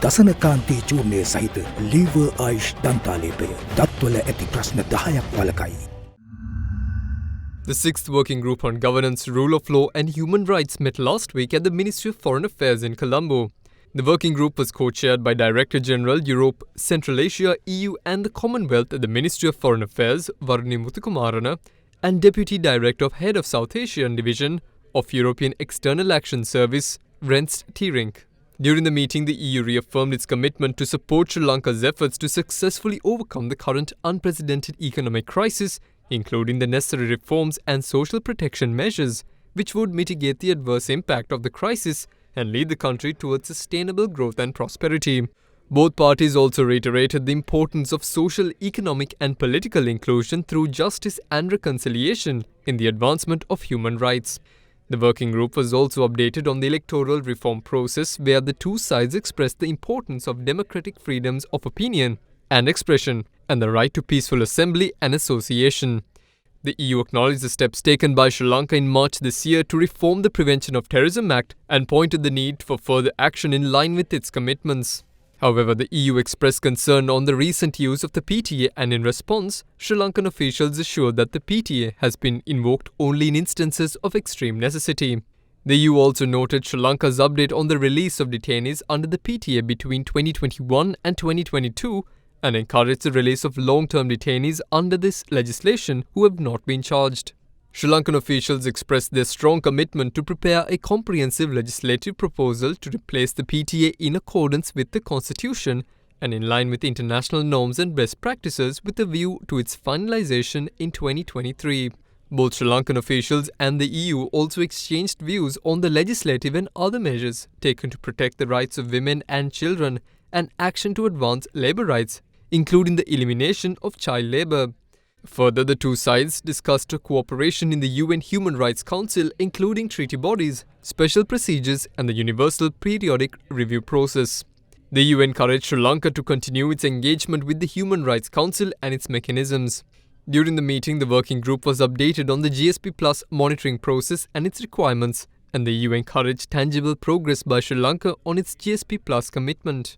දසනකාන්තී චූර්ණය සහිත ලීවර් ආයුෂ් දන්තාලේපය දත්වල ඇති ප්‍රශ්න 10ක් වළකයි. The sixth working group on governance, rule of law and human rights met last week at the Ministry of Foreign Affairs in Colombo. The working group was co-chaired by Director General Europe, Central Asia, EU and the Commonwealth at the Ministry of Foreign Affairs, Varuni Muthukumarana, and Deputy Director of Head of South Asian Division of European External Action Service, Renst Tierink. During the meeting, the EU reaffirmed its commitment to support Sri Lanka's efforts to successfully overcome the current unprecedented economic crisis, including the necessary reforms and social protection measures, which would mitigate the adverse impact of the crisis and lead the country towards sustainable growth and prosperity. Both parties also reiterated the importance of social, economic and political inclusion through justice and reconciliation in the advancement of human rights. The working group was also updated on the electoral reform process, where the two sides expressed the importance of democratic freedoms of opinion and expression and the right to peaceful assembly and association. The EU acknowledged the steps taken by Sri Lanka in March this year to reform the Prevention of Terrorism Act and pointed the need for further action in line with its commitments. However, the EU expressed concern on the recent use of the PTA, and in response, Sri Lankan officials assured that the PTA has been invoked only in instances of extreme necessity. The EU also noted Sri Lanka's update on the release of detainees under the PTA between 2021 and 2022 and encouraged the release of long-term detainees under this legislation who have not been charged. Sri Lankan officials expressed their strong commitment to prepare a comprehensive legislative proposal to replace the PTA in accordance with the constitution and in line with international norms and best practices, with a view to its finalization in 2023. Both Sri Lankan officials and the EU also exchanged views on the legislative and other measures taken to protect the rights of women and children and action to advance labour rights, including the elimination of child labour. Further, the two sides discussed cooperation in the UN Human Rights Council, including treaty bodies, special procedures and the Universal Periodic Review process. The EU encouraged Sri Lanka to continue its engagement with the Human Rights Council and its mechanisms. During the meeting, the working group was updated on the GSP Plus monitoring process and its requirements, and the EU encouraged tangible progress by Sri Lanka on its GSP Plus commitment.